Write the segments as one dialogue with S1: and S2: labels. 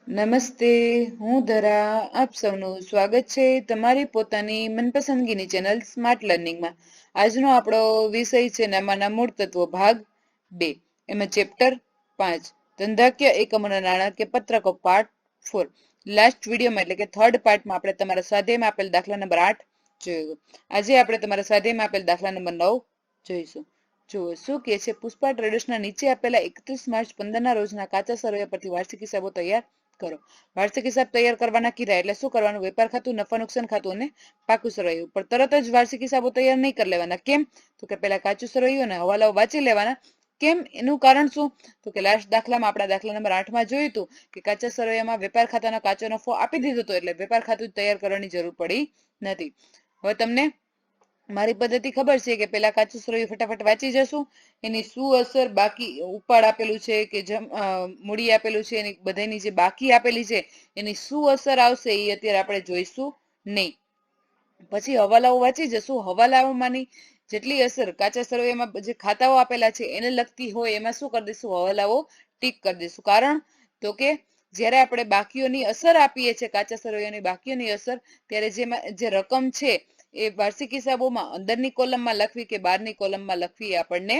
S1: નમસ્તે, હું ધરા. આપ સૌનું સ્વાગત છે તમારી પોતાની મનપસંદગીની ચેનલ સ્માર્ટ લર્નિંગમાં. આજનો આપણો વિષય છે નામાના મૂળ તત્વો ભાગ 2. એમાં ચેપ્ટર 5 ધંધાકીય એકમોના નાણાકીય પત્રકો પાર્ટ 4. લાસ્ટ વિડીયોમાં એટલે કે થર્ડ પાર્ટમાં આપણે તમારા સ્વાધ્યાયમાં આપેલ દાખલા નંબર 8 જોયો. આજે આપણે તમારા સ્વાધ્યાયમાં આપેલ દાખલા નંબર 9 જોઈશું. જુઓ શું કે છે. પુષ્પા ટ્રેડર્સના નીચે આપેલા 31 માર્ચ 15ના રોજના કાચા સરવૈયા પરથી વાર્ષિક હિસાબો તૈયાર કરો. વાર્ષિક હિસાબ તૈયાર કરવાના કીધા એટલે શું કરવાનું? વેપાર ખાતું, નફા નુકસાન ખાતું અને પાકું સરવૈયું. પણ તરત જ વાર્ષિક હિસાબો તૈયાર નહીં કરી લેવાના. કેમ? તો કે પેલા કાચું સરવૈયું અને હવાલાઓ વાંચી લેવાના. કેમ? એનું કારણ શું? તો કે લાસ્ટ દાખલામાં આપણા દાખલા નંબર 8માં જોયું હતું કે કાચા સરવૈયામાં વેપાર ખાતાનો કાચો નફો આપી દીધો હતો એટલે વેપાર ખાતું તૈયાર કરવાની જરૂર પડી નથી. હવે તમને મારી પદ્ધતિ ખબર છે કે પેલા કાચું સરવૈયું ફટાફટ વાંચી જશું. એની શું અસર બાકી ઉપાડ આપેલું છે કે મૂડી આપેલું છે એની બધાની જે બાકી આપેલી છે એની શું અસર આવશે એ અત્યારે આપણે જોઈશું નહીં. પછી હવાલાઓ વાંચી જશું. હવાલાઓમાંની જેટલી અસર કાચા સરવૈયામાં જે ખાતાઓ આપેલા છે એને લગતી હોય એમાં શું કરી દઈશું? હવાલાઓ ટીક કરી દઈશું. કારણ તો કે જ્યારે આપણે બાકીઓની અસર આપીએ છીએ, કાચા સરવૈયાની બાકીઓની અસર, ત્યારે જે રકમ છે એ વાર્ષિક હિસાબોમાં અંદરની કોલમમાં લખવી કે બહારની કોલમમાં લખવી એ આપણને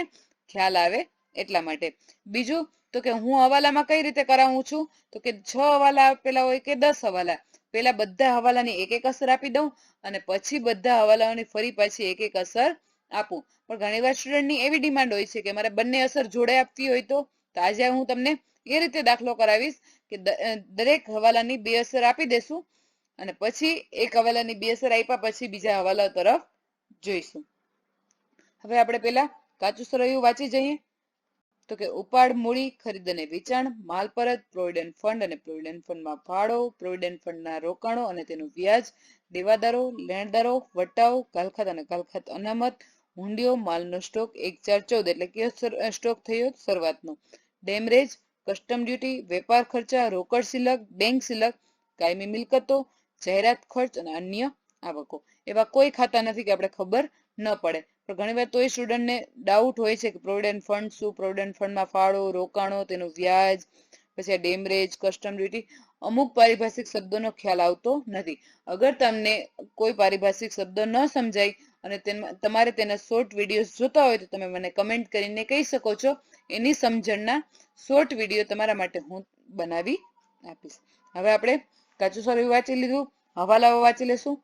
S1: ખ્યાલ આવે એટલા માટે. બીજું તો કે હું હવાલામાં કઈ રીતે કરાવું છું? તો કે 6 હવાલા આપેલા હોય કે 10 હવાલા, પેલા બધા હવાલાની એક એક અસર આપી દઉં અને પછી બધા હવાલાઓની ફરી પાછી એક એક અસર આપું. પણ ઘણીવાર સ્ટુડન્ટની એવી ડિમાન્ડ હોય છે કે મારે બંને અસર જોડે આપવી હોય તો આજે હું તમને એ રીતે દાખલો કરાવીશ કે દરેક હવાલાની 2 અસર આપી દેશું અને પછી એક હવાલાની 2 અસર આપ્યા પછી બીજા હવાલા તરફ જોઈશું. હવે આપણે પેલા કાચું સરવૈયું વાંચી જઈએ. તો કે ઉપાડ, મૂડી, ખરીદ અને વેચાણ, માલ પરત, પ્રોવિડન્ટ ફંડ અને પ્રોવિડન્ટ ફંડમાં ફાળો, પ્રોવિડન્ટ ફંડના રોકાણો અને તેનું વ્યાજ, દેવાદારો, લેણદારો, વટાવ, ગાલખાત અને ગાલખાત અનામત, હુંડીઓ, માલનો સ્ટોક 1/4/14 એટલે કે સ્ટોક થયો શરૂઆતનો, ડેમરેજ, કસ્ટમ ડ્યુટી, વેપાર ખર્ચા, રોકડ શિલક, બેંક શિલક, કાયમી મિલકતો, જાહેરાત ખર્ચ અને અન્ય આવકો. એવા કોઈ ખાતા નથી કે આપણે ખબર ન પડે. પણ ઘણી વાર તો એ સ્ટુડન્ટને ડાઉટ હોય છે કે પ્રોવિડન્ટ ફંડ શું, પ્રોવિડન્ટ ફંડમાં ફાળો, રોકાણો, તેનું વ્યાજ, પછી ડેમરેજ, કસ્ટમ ડ્યુટી, અમુક પારિભાષિક શબ્દોનો ખ્યાલ આવતો નથી. અગર તમને કોઈ પારિભાષિક શબ્દ ન સમજાય અને તમારે તેના શોર્ટ વિડીયો જોતા હોય તો તમે મને કમેન્ટ કરીને કહી શકો છો. એની સમજણના શોર્ટ વિડીયો તમારા માટે હું બનાવી આપીશ. હવે આપણે કાચું સરવૈયું વાંચી લીધું. હવાલાઓ વાંચી લેશું.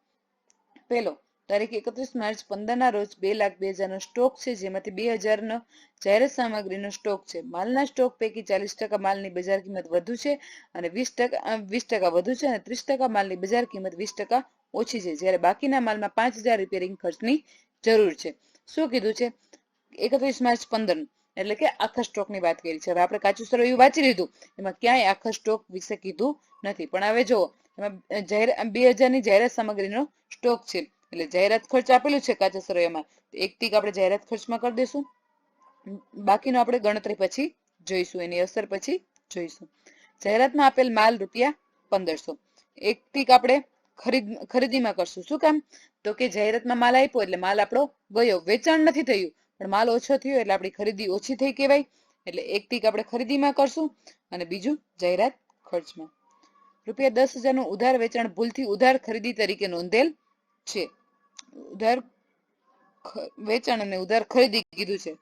S1: પેલો તારીખ 31 માર્ચ 15ના રોજ 2,02,000નો સ્ટોક છે, જેમાંથી 2,000નો જાહેરાત સામગ્રીનો સ્ટોક છે. માલના સ્ટોક પૈકી 40% માલની બજાર કિંમત વધુ છે અને 20% વધુ છે અને 30% માલની બજાર કિંમત 20% ઓછી છે, જ્યારે બાકીના માલમાં 5,000 રિપેરિંગ ખર્ચની જરૂર છે. શું કીધું છે? 31 માર્ચ 15 એટલે કે આખા સ્ટોકની વાત કરી છે. હવે આપણે કાચું સરવૈયું વાંચી લીધું, એમાં ક્યાંય આખા સ્ટોક વિશે કીધું નથી. પણ હવે જુઓ, એમાં 2,000ની જાહેરાત સામગ્રીનો સ્ટોક છે એટલે જાહેરાત ખર્ચ આપેલું છે કાચા સરવૈયામાં, એક ટીક આપણે જાહેરાત ખર્ચમાં કરી દઈશું. બાકીનો આપણે ગણતરી પછી જોઈશું, એની અસર પછી જોઈશું. જાહેરાતમાં આપેલ માલ ₹1500, એક ટીક આપણે ખરીદીમાં કરશું. શું કામ? તો કે જાહેરાતમાં માલ આપ્યો એટલે માલ આપણો ગયો, વેચાણ નથી થયું પણ માલ ઓછો થયો એટલે આપણી ખરીદી ઓછી થઈ કહેવાય. એટલે એક ટીક આપણે ખરીદીમાં કરશું અને બીજું જાહેરાત ખર્ચમાં. ₹10,000નું ઉધાર વેચાણ ભૂલથી ઉધાર ખરીદી તરીકે નોંધેલ છે. ઉધાર વેચાણ અને ઉધાર ખરીદી કીધું છે.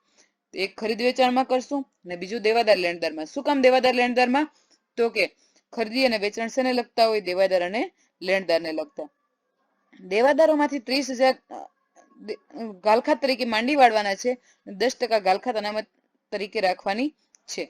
S1: એક ખરીદ વેચાણમાં કરશું અને બીજું દેવાદાર લેણદારમાં. શું કામ દેવાદાર લેણદારમાં? તો કે ખરીદી અને વેચાણ શેને લગતા હોય? દેવાદાર અને લેણદારને લગતા. દેવાદારોમાંથી 30,000 ગાલખાત તરીકે માંડી વાળવાના છે, 10% ગાલખાત અનામત તરીકે રાખવાની છે.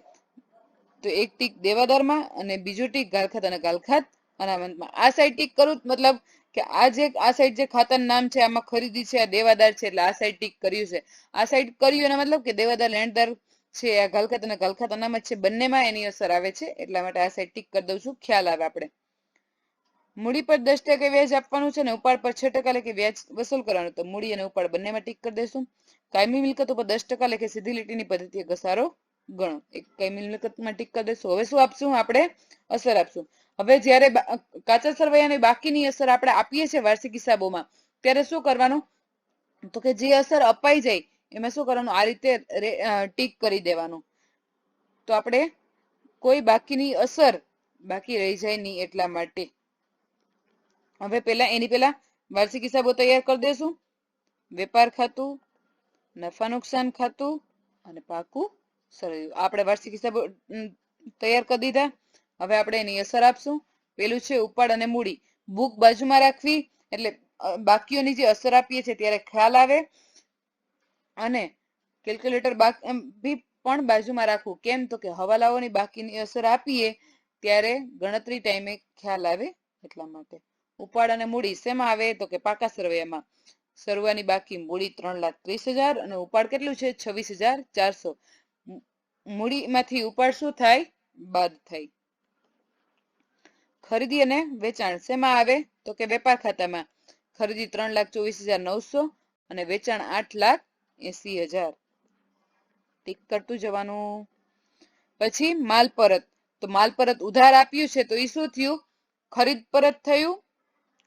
S1: તો એક ટીક દેવાદારમાં અને બીજું ટીક ગાલખાત અને ગાલખાત અનામતમાં. આ સાઈડ ટીક કરું મતલબ કે આ સાઈડ જે ખાતાનું નામ છે આમાં ખરીદી છે, આ દેવાદાર છે એટલે આ સાઈડ ટીક કર્યું છે. આ સાઈડ કર્યું એનો મતલબ કે દેવાદાર લેણદાર છે, આ ગાલખાત અને ગાલખાત અનામત છે, બંનેમાં એની અસર આવે છે એટલા માટે આ સાઈડ ટીક કરી દઉં છું, ખ્યાલ આવે આપણે. મૂડી પર 10% વ્યાજ આપવાનું છે અને ઉપાડ પર 6% લેખે વ્યાજ વસૂલ કરવાનું. તો મૂડી અને ઉપાડ બંનેમાં ટીક કરી દઈશું. કાયમી મિલકતો પર 10% લેખે સીધી લીટીની પદ્ધતિએ ઘસારો ગણો. એક કાયમી મિલકતમાં ટીક કરી દઈશું. હવે શું આપશું? આપણે અસર આપશું. હવે જ્યારે કાચા સરવૈયાની બાકીની અસર આપણે આપીએ છીએ વાર્ષિક હિસાબોમાં, ત્યારે શું કરવાનું? તો કે જે અસર અપાઈ જાય એમાં શું કરવાનું? આ રીતે ટીક કરી દેવાનું. તો આપણે કોઈ બાકીની અસર બાકી રહી જાય નહીં એટલા માટે. હવે એની પહેલા વાર્ષિક હિસાબો તૈયાર કરી દેશું. વેપાર ખાતું, નફા નુકસાન ખાતું અને પાકું સરવૈયું. આપણે વાર્ષિક હિસાબો તૈયાર કરી દીધા. હવે આપણે એની અસર આપશું. પેલું છે ઉપાડ અને મૂડી. બુક બાજુમાં રાખવી એટલે બાકીઓની જે અસર આપીએ છીએ ત્યારે ખ્યાલ આવે, અને કેલ્ક્યુલેટર બી પણ બાજુમાં રાખવું. કેમ તો કે હવાલાઓની બાકીની અસર આપીએ ત્યારે ગણતરી ટાઈમે ખ્યાલ આવે એટલા માટે. ઉપાડ અને મૂડી શેમાં આવે તો કે પાકા સરવૈયામાં. સરવાની બાકી મૂડી 3,30,000 અને ઉપાડ કેટલું છે 26,400. મૂડીમાંથી ઉપાડ શું થાય? બાદ થાય. ખરીદી અને વેચાણ શેમાં આવે તો કે વેપાર ખાતામાં. ખરીદી 3,24,900 અને વેચાણ 8,80,000. ટીક કરતું જવાનું. પછી માલ પરત. તો માલ પરત ઉધાર આપ્યું છે તો એ શું થયું? ખરીદ પરત થયું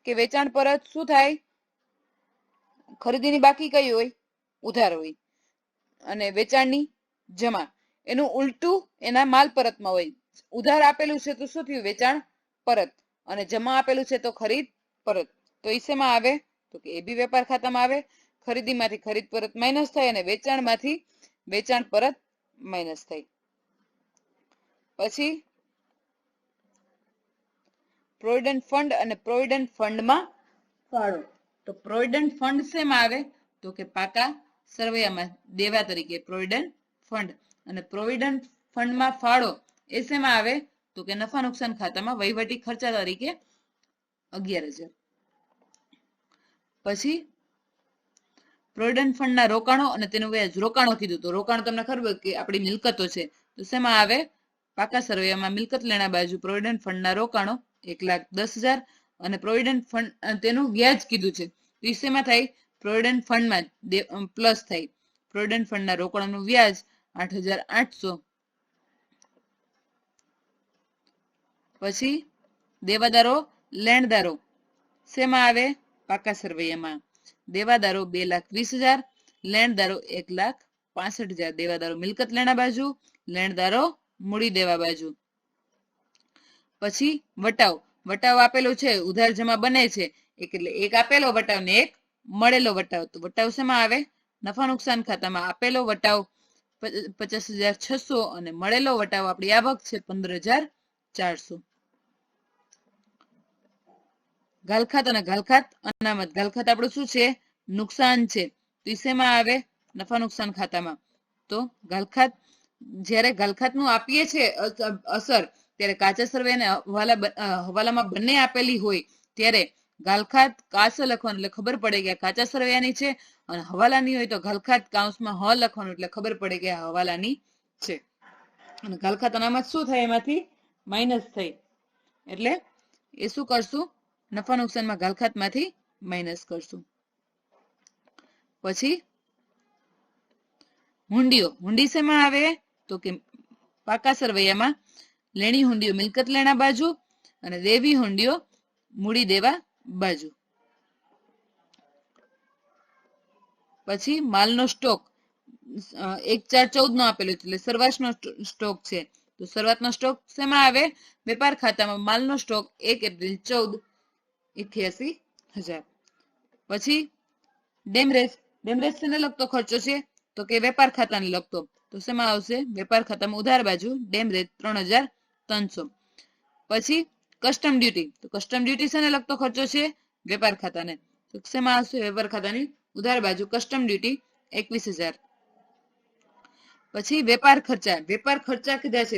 S1: કે વેચાણ પરત? શું થાય? ખરીદીની બાકી કઈ હોય? ઉધાર હોય. અને વેચાણની જમા. એનું ઉલટું એના માલ પરતમાં હોય. ઉધાર આપેલું છે તો શું થયું? વેચાણ પરત. અને જમા આપેલું છે તો ખરીદ પરત. તો એ શેમાં આવે તો કે એ બી વેપાર ખાતામાં આવે. ખરીદીમાંથી ખરીદ પરત માઇનસ થાય અને વેચાણમાંથી વેચાણ પરત માઇનસ થાય. પછી પ્રોવિડન્ટ ફંડ અને પ્રોવિડન્ટ ફંડમાં ફાળો. તો પ્રોવિડન્ટ ફંડ શેમાં આવે તો કે પાકા સરવૈયામાં દેવા તરીકે પ્રોવિડન્ટ ફંડ. અને પ્રોવિડન્ટ ફંડમાં ફાળો એ શેમાં આવે તો કે નફા નુકસાન ખાતામાં વહીવટી ખર્ચા તરીકે 11,000. પછી પ્રોવિડન્ટ ફંડના રોકાણો અને તેનું વ્યાજ. રોકાણો કીધું તો રોકાણો તમને ખબર કે આપણી મિલકતો છે તો શેમાં આવે? પાકા સરવૈયામાં મિલકત લેણા બાજુ પ્રોવિડન્ટ ફંડના રોકાણો 1,10,000 અને પ્રોવિડન્ટ ફંડ તેનું વ્યાજ કીધું છે તો એ શેમાં થાય? પ્રોવિડન્ટ ફંડમાં પ્લસ થાય. પ્રોવિડન્ટ ફંડના રોકાણોનું વ્યાજ 8,800. પછી દેવાદારો લેણદારો શેમાં આવે? પાકા સરવૈયામાં. દેવાદારો 2,20,000, લેણદારો 1,65,000. દેવાદારો મિલકત લેણા બાજુ, લેણદારો મૂડી દેવા બાજુ. પછી વટાવ. વટાવ આપેલો છે ઉધાર જમા બને છે એટલે એક આપેલો વટાવ ને એક મળેલો વટાવ. તો વટાવ શેમાં આવે? નફા નુકસાન ખાતામાં. આપેલો વટાવ 50,600 અને મળેલો વટાવ આપણી આવક છે 15,400. ગાલખાત અને ગાલખાત અનામત. ગાલખાત આપણું શું છે? નુકસાન છે તો એ શેમાં આવે? નફા નુકસાન ખાતામાં. તો ગાલખાત જ્યારે ગાલખાતનું આપીએ છે અસર ત્યારે કાચા સરવે અને હવાલામાં બંને આપેલી હોય ત્યારે ગાલખાત કાચ લખવાનું એટલે ખબર પડે કે કાચા સરવૈયાની છે, અને હવાલાની હોય તો ગાલખાત કાઉન્સમાં હ લખવાનું એટલે ખબર પડે કે આ હવાલાની છે. અને ગાલખાત અનામત શું થાય? એમાંથી માઇનસ થાય એટલે એ શું કરશું? નફા નુકસાનમાં ગાલખાતમાંથી માઇનસ કરશું. પછી હુંડીઓ. હુંડી શેમાં આવે તો કે પાકા સરવૈયામાં. લેણી હુંડીઓ મિલકત લેણા બાજુ અને દેવી હુંડીઓ મૂડી દેવા બાજુ. પછી માલનો સ્ટોક 1,4,14 નો આપેલો છે એટલે શરૂઆતનો સ્ટોક છે તો શરૂઆતનો સ્ટોક શેમાં આવે? વેપાર ખાતામાં. માલનો સ્ટોક 1 એપ્રિલ 14, 88,000. પછી ડેમરેજ. ડેમરેજ શેને લગતો ખર્ચો છે તો કે વેપાર ખાતાને લગતો. તો શેમાં આવશે? વેપાર ખાતામાં ઉધાર બાજુ ડેમરેજ 3,300. પછી કસ્ટમ ડ્યુટી. તો કસ્ટમ ડ્યુટી શેને લગતો ખર્ચો છે? વેપાર ખાતાને. તો શેમાં આવશે? વેપાર ખાતાની ઉધાર બાજુ કસ્ટમ ડ્યુટી 21,000. પછી વેપાર ખર્ચા. વેપાર ખર્ચા કીધા છે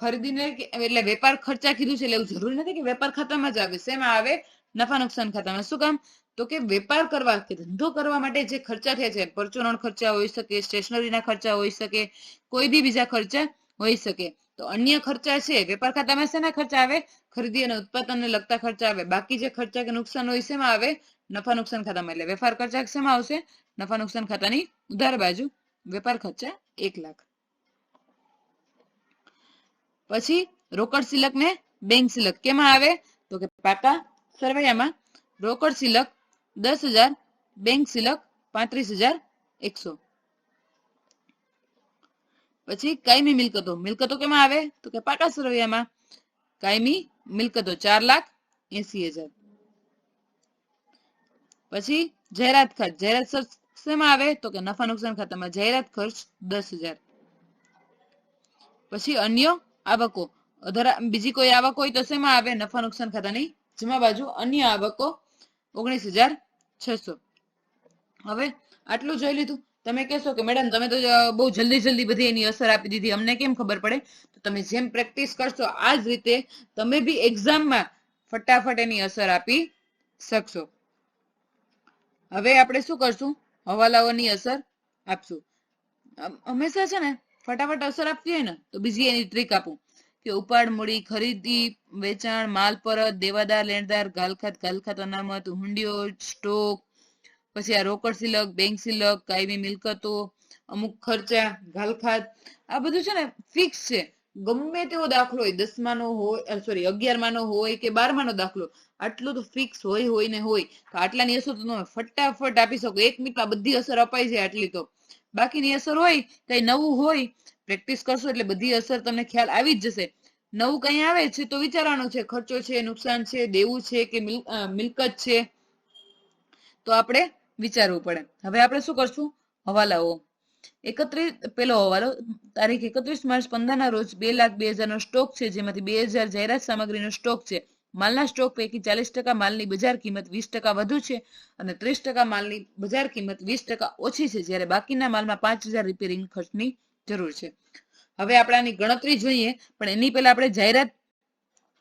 S1: ખરીદીને એટલે વેપાર ખર્ચા કીધું છે એટલે એવું જરૂરી નથી કે વેપાર ખાતામાં જ આવે. શેમાં આવે? નફા નુકસાન ખાતામાં. શું કામ તો કે વેપાર કરવા કે ધંધો કરવા માટે જે ખર્ચા થયા છે, પરચુરણ ખર્ચા હોઈ શકે, સ્ટેશનરીના ખર્ચા હોઈ શકે, કોઈ બી બીજા ખર્ચા હોઈ શકે. તો અન્ય ખર્ચા છે વેપાર ખાતામાં શેના ખર્ચા આવે? ખરીદી અને ઉત્પાદનને લગતા ખર્ચા આવે. બાકી જે ખર્ચા કે નુકસાન હોય શેમાં આવે? નફા નુકસાન ખાતામાં. એટલે વેપાર ખર્ચા શેમાં આવશે? નફા નુકસાન ખાતાની ઉધાર બાજુ વેપાર ખર્ચા 1,00,000. પછી રોકડ સિલક ને બેંક સિલક કેમાં આવે તો કે પાકા સરવૈયામાં. રોકડ સિલક 10,000, બેંક સિલક 35,100. પછી કાયમી મિલકતો. મિલકતો કેમાં આવે તો કે પાકા સરવૈયામાં. કાયમી મિલકતો 4,80,000. પછી જાહેરાત ખર્ચ. જાહેરાત ખર્ચ શેમાં આવે તો કે નફા નુકસાન ખાતામાં જાહેરાત ખર્ચ 10,000. પછી અન્ય આવકો. બીજી કોઈ આવક હોય તો શેમાં આવે? નફા નુકસાન ખાતાની જમા બાજુ અન્ય આવકો 19,600. હવે આટલું જોઈ લીધું. તમે કહેશો કે મેડમ તમે તો બહુ જલ્દી બધી એની અસર આપી દીધી, અમને કેમ ખબર પડે? તો તમે જેમ પ્રેક્ટિસ કરશો આ જ રીતે તમે બી એક્ઝામમાં ફટાફટ એની અસર આપી શકશો. હવે આપણે શું કરશું? હવાલાઓની અસર આપશું. હંમેશા છે ને ફટાફટ અસર આપવી હોય ને તો બીજી એની ટ્રીક આપું કે ઉપાડ મૂડી, ખરીદી, વેચાણ, માલ પરત, દેવાદાર, લેણદાર, ઘાલખાત અનામત, હુંડીઓ, સ્ટોક, પછી આ રોકડ સિલક, બેંક સિલક, કાયમી મિલકતો, અમુક ખર્ચા, ઘાલખાત, આ બધું છે ને ફિક્સ છે. ગમે તેવો દાખલો હોય, 10માનો હોય, સોરી 11માનો હોય કે 12માનો દાખલો, આટલું તો ફિક્સ હોય ને હોય. તો આટલાની અસર તો તમે ફટાફટ આપી શકો. 1 મિનિટમાં બધી અસર અપાઈ જાય આટલી તો. બાકીની અસર હોય કઈ નવું હોય, પ્રેક્ટિસ કરશો એટલે બધી અસર તમને ખ્યાલ આવી જ જશે. નવું કઈ આવે છે તો વિચારવાનું છે, ખર્ચો છે, નુકસાન છે, દેવું છે કે મિલકત છે, તો આપણે વિચારવું પડે. હવે આપણે શું કરશું? હવાલાઓ. પેલો હવાલો તારીખ 31 માર્ચ 15 ના રોજ 2,02,000 નો સ્ટોક છે, જેમાંથી 2,000 જાહેરાત સામગ્રીનો સ્ટોક છે. માલના સ્ટોક પૈકી 40% માલની બજાર કિંમત 20% વધુ છે અને 30% માલની બજાર કિંમત 20% ઓછી છે, જ્યારે બાકીના માલમાં 5,000 રિપેરિંગ ખર્ચની જરૂર છે. હવે આપણે આની ગણતરી જોઈએ, પણ એની પહેલા આપણે જાહેરાત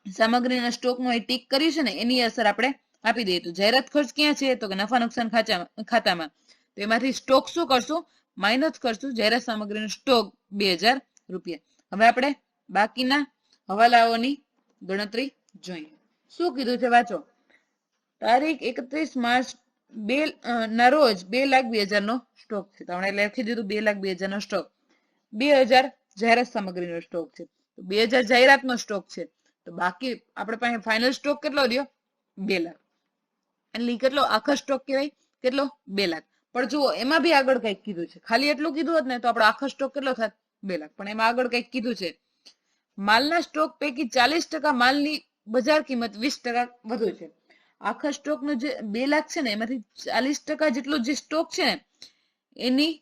S1: સામગ્રીના સ્ટોકનો એ ટીક કર્યું છે ને એની અસર આપણે આપી દઈએ. તો જાહેરાત ખર્ચ ક્યાં છે તો કે નફા નુકસાન ખાતામાં. તો એમાંથી સ્ટોક શું કરશું? માઇનસ કરશું. જાહેરાત સામગ્રીનો સ્ટોક 2,000 રૂપિયા. હવે આપણે બાકીના હવાલાઓની ગણતરી જોઈએ. શું કીધું છે વાંચો. તારીખ 31 માર્ચ ના રોજ 2,02,000 નો સ્ટોક છે. તો આપણે લખી દીધું 2,02,000 નો સ્ટોક. 2,000 જાહેરાત સામગ્રીનો સ્ટોક છે. તો 2,000 જાહેરાતનો સ્ટોક છે. તો બાકી આપણે પાસે ફાઇનલ સ્ટોક કેટલો રહ્યો? 2 લાખ. એટલે કેટલો આખો સ્ટોક કહેવાય? કેટલો? 2 લાખ. પણ જુઓ એમાં બી આગળ કઈક કીધું છે. ખાલી એટલું કીધું હોત ને તો આપણો આખો સ્ટોક કેટલો થાત? 2 લાખ. પણ એમાં આગળ કઈક કીધું છે. માલના સ્ટોક પૈકી 40% માલની બજાર કિંમત 20% વધુ છે. આખા સ્ટોકનો જે 2 લાખ છે ને એમાંથી 40% જેટલો જે સ્ટોક છે ને એની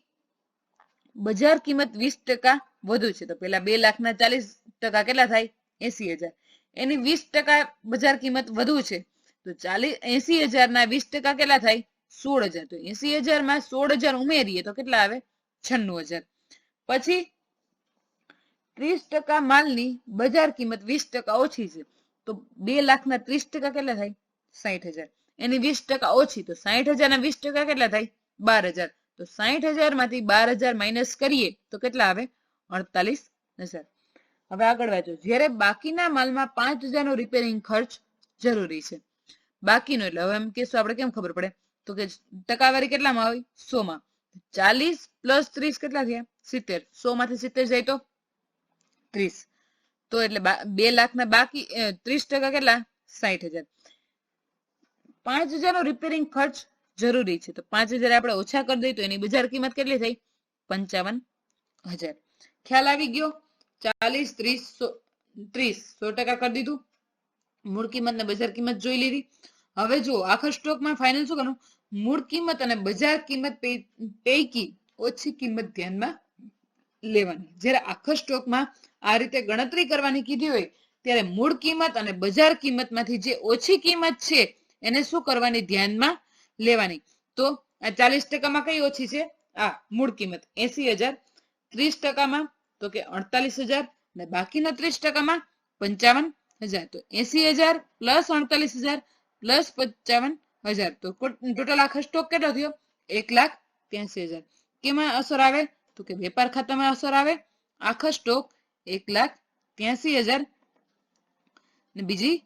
S1: બજાર કિંમત 20% વધુ છે. તો પેલા 2 લાખના 40% કેટલા થાય? 80,000. એની 20% બજાર કિંમત વધુ છે. તો 80,000 ના 20% કેટલા થાય? 16,000. તો 80,000 માં 16,000 ઉમેરીએ તો કેટલા આવે? 96,000. પછી 30% માલની બજાર કિંમત 20% ઓછી છે. તો 2 લાખના 30% કેટલા થાય? 60,000. એની 20% ઓછી. તો 60,000 ના 20% કેટલા થાય? 12,000. તો 60,000 માંથી 12,000 માઇનસ કરીએ તો કેટલા આવે? 48,000. હવે આગળ વાંચો. જ્યારે બાકીના માલમાં 5,000 નો રિપેરિંગ ખર્ચ જરૂરી છે. બાકીનો એટલે હવે એમ કેશું આપણે કેમ ખબર પડે? તો કે ટકાવારી કેટલામાં હોય? 100 માં. 40 + 30 કેટલા થયા? 70. 100 માંથી 70 જાય તો 30. તો એટલે 2 લાખના બાકી 30% કેટલા? 60,000. 5,000 નો રિપેરિંગ ખર્ચ જરૂરી છે. તો 5,000 આપણે ઓછા કરી દઈએ તો એની બજાર કિંમત કેટલી થઈ? 55,000. ખ્યાલ આવી ગયો? 40, 30, 100% કરી દીધું. મૂળ કિંમત ને બજાર કિંમત જોઈ લીધી. હવે જો આખા સ્ટોકમાં ફાઇનલ શું કરવાનું? મૂળ કિંમત અને બજાર કિંમત પૈકી ઓછી કિંમત ધ્યાનમાં લેવાની. જ્યારે આખા સ્ટોકમાં આ રીતે ગણતરી કરવાની કીધી હોય ત્યારે મૂળ કિંમત અને બજાર કિંમતમાંથી જે ઓછી કિંમત છે એને શું કરવાની? ધ્યાનમાં લેવાની. તો આ 40% માં કઈ ઓછી છે? આ મૂળ કિંમત 80,000. 30%માં તો કે 48,000 અને બાકીના 30%માં 55,000. તો 80,000 + 48,000 + 55,000. તો ટોટલ આખો સ્ટોક કેટલો થયો? 1,83,000. કેમાં અસર આવે? તો કે વેપાર ખાતામાં અસર આવે. આખો સ્ટોક 1,83,000 ને બીજી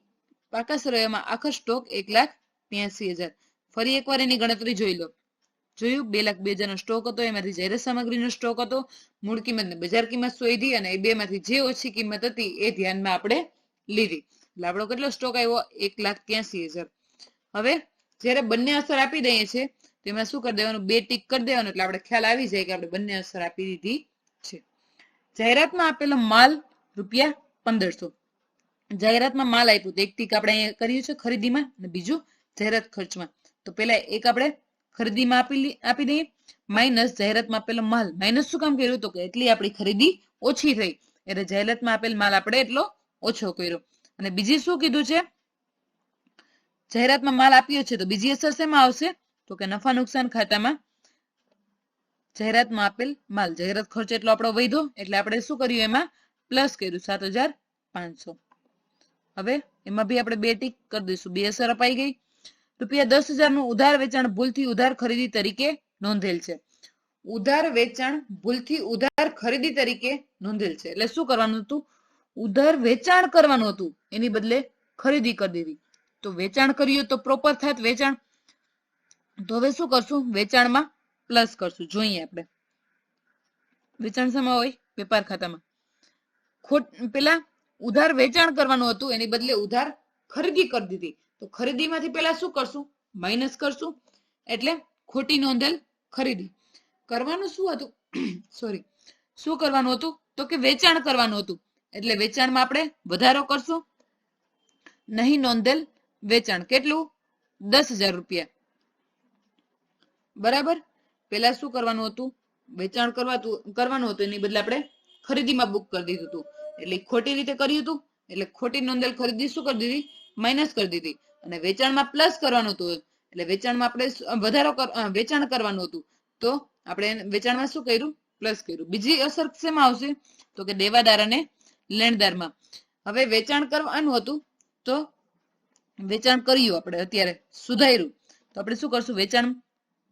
S1: પાકા સરવૈયામાં આખો સ્ટોક 1,83,000. ફરી એકવાર એની ગણતરી જોઈ લો. જોયું? 2,02,000 નો સ્ટોક હતો. એમાંથી જાહેરાત સામગ્રીનો સ્ટોક હતો. મૂળ કિંમત ને બજાર કિંમત શોધી અને એ બે માંથી જે ઓછી કિંમત હતી એ ધ્યાનમાં આપણે લીધી. એટલે આપણો કેટલો સ્ટોક આવ્યો? 1,83,000. હવે જ્યારે બંને અસર આપી દઈએ છીએ તો એમાં શું કરી દેવાનું? 2 ટીક કરી દેવાનું. એટલે આપણે ખ્યાલ આવી જાય કે આપણે બંને અસર આપી દીધી છે. જાહેરાતમાં આપેલો માલ ₹1,500. જાહેરાતમાં માલ આપ્યું તો એક ટીક આપણે અહીંયા કર્યું છે ખરીદીમાં અને બીજું જાહેરાત ખર્ચમાં. તો પેલા એક આપણે ખરીદીમાં આપી દઈએ માઇનસ જાહેરાતમાં આપેલો માલ. માઇનસ શું કામ કર્યું તો કે એટલી આપણી ખરીદી ઓછી થઈ એટલે જાહેરાતમાં આપેલ માલ આપણે એટલો ઓછો કર્યો. અને બીજી શું કીધું છે, જાહેરાતમાં માલ આપ્યો છે તો બીજી અસર શેમાં આવશે તો કે નફા નુકસાન ખાતામાં જાહેરાતમાં આપેલ માલ. જાહેરાત ખર્ચ એટલો આપણો વધ્યો એટલે આપણે શું કર્યું એમાં પ્લસ કર્યું 7,500. હવે એમાં બી આપણે બે ટીક કરી દઈશું. બે અસર અપાઈ ગઈ. ₹10,000 નું ઉધાર વેચાણ ભૂલથી ઉધાર ખરીદી તરીકે નોંધેલ છે. ઉધાર વેચાણ ભૂલથી ઉધાર ખરીદી તરીકે નોંધેલ છે એટલે શું કરવાનું હતું, ઉધાર વેચાણ કરવાનું હતું એની બદલે ખરીદી કરી દીધી. તો વેચાણ કર્યું તો પ્રોપર થાત વેચાણ. તો હવે શું કરશું, વેચાણમાં પ્લસ કરશું. જોઈએ આપણે વેચાણ શેમાં હોય, વેપાર ખાતામાં. પેલા ઉધાર વેચાણ કરવાનું હતું એની બદલે ઉધાર ખરીદી કરી દીધી. તો ખરીદીમાંથી પેલા શું કરશું, માઇનસ કરશું એટલે ખોટી નોંધેલ ખરીદી. કરવાનું શું હતું, સોરી, શું કરવાનું હતું તો કે વેચાણ કરવાનું હતું એટલે વેચાણમાં આપણે વધારો કરશું. નહીં નોંધેલ વેચાણ કેટલું, ₹10,000. બરાબર. પેલા શું કરવાનું હતું, વેચાણ કરવાનું હતું એની બદલે આપણે ખરીદીમાં બુક કરી દીધું હતું એટલે ખોટી રીતે કર્યું હતું એટલે ખોટી નોંધેલ ખરીદી શું કરી દીધી, માઇનસ કરી દીધી. અને વેચાણમાં પ્લસ કરવાનું હતું એટલે વેચાણમાં આપણે વધારો વેચાણ કરવાનું હતું તો આપણે વેચાણમાં શું કર્યું, પ્લસ કર્યું. બીજી અસર શેમાં આવશે તો કે દેવાદાર અને લેણદારમાં. હવે વેચાણ કરવાનું હતું તો વેચાણ કર્યું આપણે અત્યારે સુધાર્યું તો આપણે શું કરશું, વેચાણ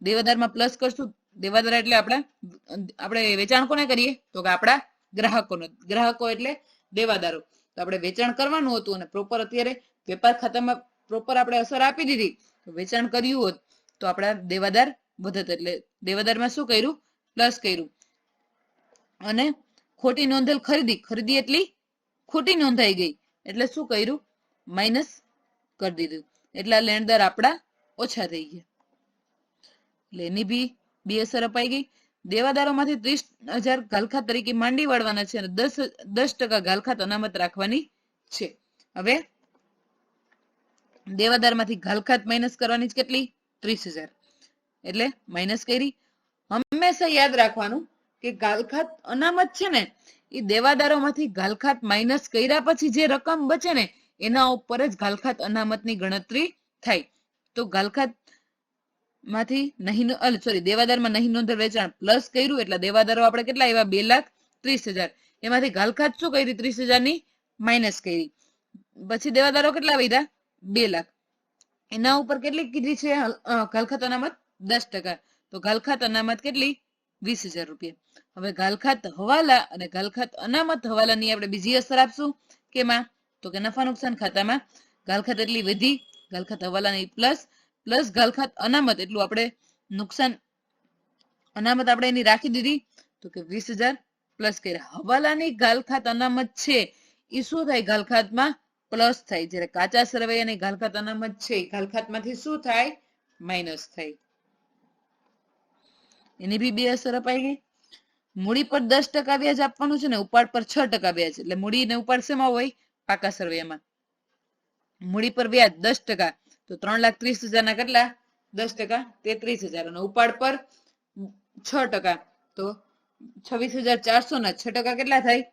S1: દેવાદારમાં પ્લસ કરશું. દેવાદાર એટલે આપણે વેચાણ કોને કરીએ તો કે આપણા ગ્રાહકોને. ગ્રાહકો એટલે દેવાદારો. તો આપણે વેચાણ કરવાનું હતું અને પ્રોપર અત્યારે વેપાર ખાતામાં પ્રોપર આપણે અસર આપી દીધી તો વેચાણ કર્યું હોત તો આપણા દેવાદાર વધત એટલે દેવાદારમાં શું કર્યું, પ્લસ કર્યું. અને ખોટી નોંધેલ ખરીદી એટલી ખોટી નોંધાઈ ગઈ એટલે શું કર્યું, માઇનસ કરી દીધું. એટલા લેણદાર આપણા ઓછા થઈ ગયા એટલે એની બી બે અસર અપાઈ ગઈ. દેવાદારોમાંથી 30,000 ઘાલખાત તરીકે માંડી વાળવાના છે અને 10% ઘાલખાત અનામત રાખવાની છે. હવે દેવાદારમાંથી ઘાલખાત માઇનસ કરવાની કેટલી, 30,000 એટલે માઇનસ કરી. હંમેશા યાદ રાખવાનું કે ઘાલખાત અનામત છે ને એ દેવાદારોમાંથી ઘાલખાત માઇનસ કર્યા પછી જે રકમ બચે ને એના ઉપર જ ઘાલખાત અનામતની ગણતરી થાય. તો ઘાલખાત માંથી નહીં દેવાદારમાં નહીં નોંધેલ વેચાણ પ્લસ કર્યું એટલે દેવાદારો આપણે કેટલા આવ્યા, 2,30,000. એમાંથી ઘાલખાત શું કરી, 30,000 ની માઇનસ કરી. પછી દેવાદારો કેટલા વધ્યા, 2 લાખ. એના ઉપર કેટલી કીધી છે ઘાલખાત અનામત, 10%. તો ઘાલખાત અનામત કેટલી, ₹20,000. હવે ઘાલખાત હવાલા અને ઘાલખાત અનામત હવાલાની આપણે બીજી અસર આપશું કેમાં તો કે નફા નુકસાન ખાતામાં. ઘાલખાત એટલી વધી, ઘાલખાત હવાલાની પ્લસ ઘાલખાત અનામત એટલું આપણે નુકસાન અનામત આપણે એની રાખી દીધી તો કે 20,000 પ્લસ કર્યા. હવાલાની ઘાલખાત અનામત છે એ શું થાય, ઘાલખાતમાં પ્લસ થાય. જ્યારે કાચા સરવૈયાની ઘાલખાત અનામત છે ઘાલખાતમાંથી શું થાય, માઇનસ થાય. એની બી બે અસર અપાઈ ગઈ. મૂડી પર 10% વ્યાજ આપવાનું છે ને ઉપાડ પર 6% વ્યાજ. એટલે મૂડી ને ઉપાડ શેમાં હોય, પાકા સરવૈયામાં. મૂડી પર વ્યાજ 10% તો 3,30,000 ના કેટલા, 10% 33,000 અને ઉપાડ પર 6% તો 26,400 ના 6% કેટલા થાય,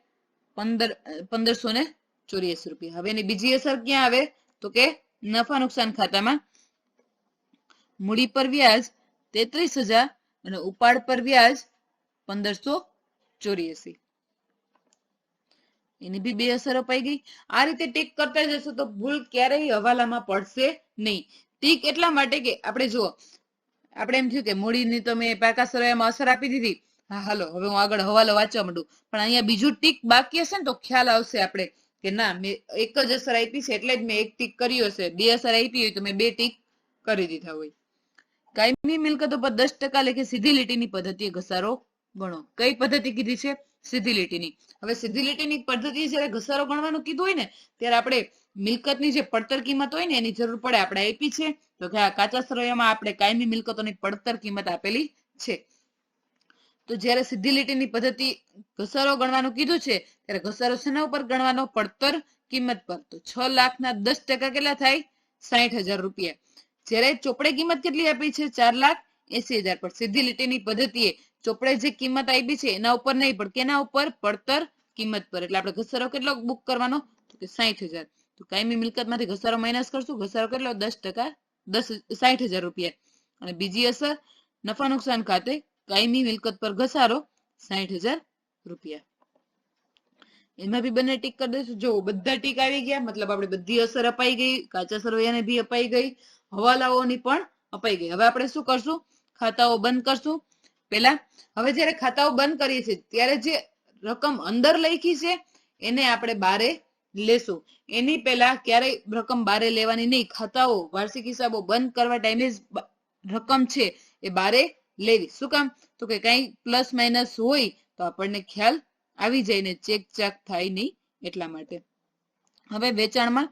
S1: ₹1,584. હવે એની બીજી અસર ક્યાં આવે તો કે નફા નુકસાન ખાતામાં. મૂડી પર વ્યાજ 33,000 અને ઉપાડ પર વ્યાજ 1,584. એની બી બે અસર અપાઈ ગઈ. આ રીતે ટીક કરતા જશો તો ભૂલ ક્યારેય હવાલામાં પડશે નહીં. ટીક એટલા માટે કે આપણે જુઓ, આપણે એમ થયું કે મૂડીની તો મેં પાકા સરવૈયામાં અસર આપી દીધી, હા હાલો હવે હું આગળ હવાલો વાંચવા માંડું, પણ અહીંયા બીજું ટીક બાકી હશે ને તો ખ્યાલ આવશે આપણે કે ના મેં એક જ અસર આપી છે એટલે જ મેં એક ટીક કર્યું હશે. બે અસર આપી હોય તો મેં બે ટીક કરી દીધા હોય. કાયમી મિલકતો પર 10% લેખે સીધી લીટીની પદ્ધતિએ ઘસારો ગણો. કઈ પદ્ધતિ કીધી છે, સીધી લીટીની. હવે સીધી લીટીની પદ્ધતિ જયારે ઘસારો ગણવાનું કીધું હોય ને ત્યારે આપણે મિલકતની જે પડતર કિંમત હોય ને એની જરૂર પડે. આપણે આપી છે તો કે આ કાચા સરવૈયામાં આપણે કાયમી મિલકતોની પડતર કિંમત આપેલી છે. તો જયારે સીધી લીટીની પદ્ધતિ ઘસારો ગણવાનું કીધું છે ત્યારે ઘસારો શેના ઉપર ગણવાનો, પડતર કિંમત પર. તો 6 લાખના 10% કેટલા થાય? 60,000 રૂપિયા. જ્યારે ચોપડે કિંમત કેટલી આપી છે? 4,80,000 પર. સીધી લીટીની પદ્ધતિએ ચોપડે જે કિંમત આપી છે એના ઉપર નહીં, પણ કેના ઉપર? પડતર કિંમત પર. એટલે આપણે ઘસારો કેટલો બુક કરવાનો? તો કે 60,000. તો કાયમી મિલકતમાંથી ઘસારો માઇનસ કરશું. ઘસારો કેટલો? 10%, 60,000 રૂપિયા. અને બીજી અસર, નફા નુકસાન ખાતે કાયમી મિલકત પર ઘસારો 60,000 રૂપિયા. એમાં બી બંને ટીક કરી દઈશું. જો બધા ટીક આવી ગયા, મતલબ આપણે બધી અસર અપાઈ ગઈ, કાચા સરવૈયાને બી અપાઈ ગઈ, હવાલાઓની પણ અપાઈ ગઈ. હવે આપણે શું કરશું? ખાતાઓ બંધ કરશું. પેલા હવે જયારે ખાતાઓ બંધ કરીએ છીએ ત્યારે જે રકમ અંદર લખી છે એને આપણે બારે લેશું. એની પહેલા ક્યારેય રકમ બારે લેવાની નહીં. ખાતાઓ, વાર્ષિક હિસાબો બંધ કરવા ટાઈમે રકમ છે એ બારે લેવી. શું કામ? તો કે કઈ પ્લસ માઇનસ હોય તો આપણને ખ્યાલ આવી જાય ને ચેક ચાક થાય નહીં, એટલા માટે. હવે વેચાણમાં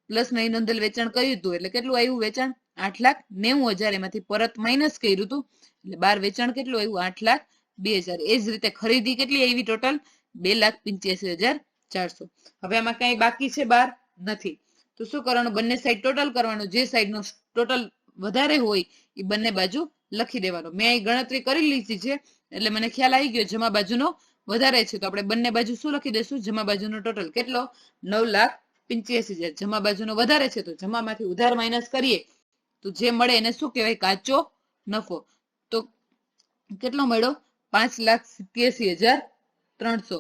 S1: પ્લસ નહીં નોંધેલ વેચાણ કર્યું હતું એટલે કેટલું આવ્યું વેચાણ? 8,90,000. એમાંથી પરત માઇનસ કર્યું હતું એટલે બાર વેચાણ કેટલું આવ્યું? 8,02,000. એ જ રીતે ખરીદી કેટલી આવી ટોટલ? 2,85,400. હવે આમાં કઈ બાકી છે? બાર નથી. તો શું કરવાનું? બંને સાઈડ ટોટલ કરવાનું. જે સાઈડ નો ટોટલ વધારે હોય એ બંને બાજુ લખી દેવાનો. મેં અહીં ગણતરી કરી લીધી છે એટલે મને ખ્યાલ આવી ગયો જમા બાજુનો વધારે છે. તો આપણે બંને બાજુ શું લખી દઈશું? જમા બાજુનો ટોટલ કેટલો? 9,85,000. જમા બાજુનો વધારે છે તો જમામાંથી ઉધાર માઇનસ કરીએ તો જે મળે એને શું કહેવાય? કાચો નફો. તો કેટલો મળ્યો? 5,87,300.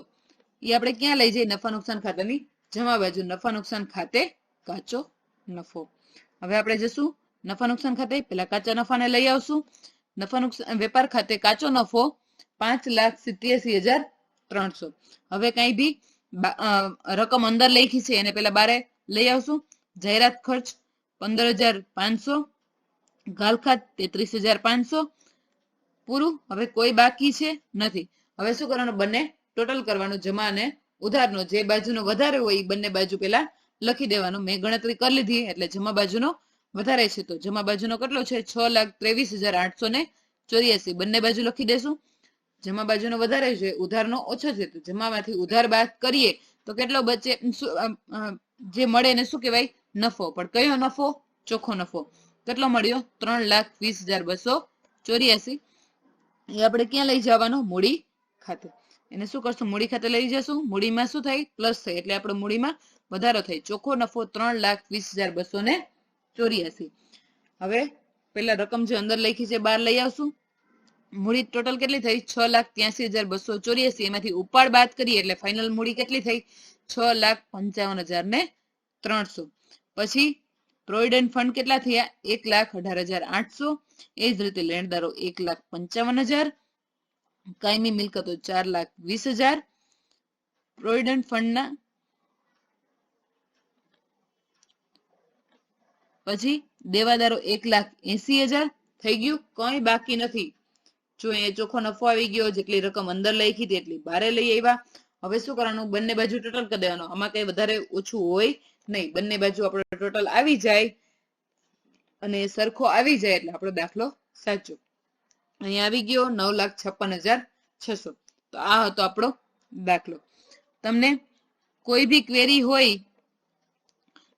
S1: એ આપણે ક્યાં લઈ જઈએ? નફા નુકસાન ખાતાની જમા બાજુ. નફા નુકસાન ખાતે કાચો નફો. હવે આપણે જશું નફા નુકસાન ખાતે. પેલા કાચા નફાને લઈ આવશું. નફા નુકસાન વેપાર ખાતે કાચો નફો 5,87,300. હવે કઈ બી રકમ અંદર લખી છે એને પેલા બારે લઈ આવશું. જાહેરાત ખર્ચ 15,500. ગાલખાત 33,500. પૂરું. હવે કોઈ બાકી છે? નથી. હવે શું કરવાનું? બંને ટોટલ કરવાનું. જમા અને ઉધારનો જે બાજુનો વધારે હોય એ બંને બાજુ પેલા લખી દેવાનું. મેં ગણતરી કરી લીધી એટલે જમા બાજુનો વધારે છે તો જમા બાજુનો કેટલો છે? 6,23,884. બંને બાજુ લખી દેશું. જમા બાજુનો વધારે છે, ઉધારનો ઓછો છે તો જમામાંથી ઉધાર બાદ કરીએ તો કેટલો બચે? જે મળે એને શું કહેવાય? નફો. પણ કયો નફો? ચોખ્ખો નફો. કેટલો મળ્યો? 3,20,284. એ આપણે ક્યાં લઈ જવાનું? મૂડી ખાતે. એને શું કરશું? મૂડી ખાતે લઈ જશું. મૂડીમાં શું થાય? પ્લસ થાય એટલે આપણે મૂડીમાં વધારો થાય. ચોખ્ખો નફો 3,20,284. હવે પેલા રકમ જે અંદર લખી છે બહાર લઈ આવશું. મૂડી ટોટલ કેટલી થઈ? 6,83,284. એમાંથી ઉપાડ બાદ કરીએ એટલે ફાઇનલ મૂડી કેટલી થઈ? 6,55,300. પછી પ્રોવિડન્ટ ફંડ કેટલા થયા? 1,18,800. એ જ રીતે લેણદારો 1,55,000. કાયમી મિલકતો 4,20,000. પ્રોવિડન્ટ ફંડના પછી દેવાદારો 1,80,000. થઈ ગયું. કઈ બાકી નથી. જો એ ચોખ્ખો નફો આવી ગયો. જેટલી રકમ અંદર લખી હતી એટલી બારે લઈ આવ્યા. હવે શું કરવાનું? બંને બાજુ ટોટલ કરી દેવાનું. આમાં કઈ વધારે ઓછું હોય નહીં. બંને બાજુ આપણો ટોટલ આવી જાય અને સરખો આવી જાય એટલે આપણો દાખલો સાચો. અહીંયા આવી ગયો 9,56,600. તો આ હતો આપણો દાખલો. તમને કોઈ બી ક્વેરી હોય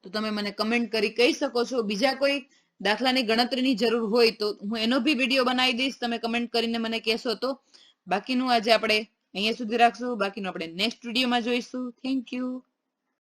S1: તો તમે મને કમેન્ટ કરી કહી શકો છો. બીજા કોઈ દાખલાની ગણતરીની જરૂર હોય તો હું એનો બી વિડીયો બનાવી દઈશ. તમે કમેન્ટ કરીને મને કહેશો તો. બાકીનું આજે આપણે અહીંયા સુધી રાખશું. બાકીનું આપણે નેક્સ્ટ વિડીયોમાં જોઈશું. Thank you.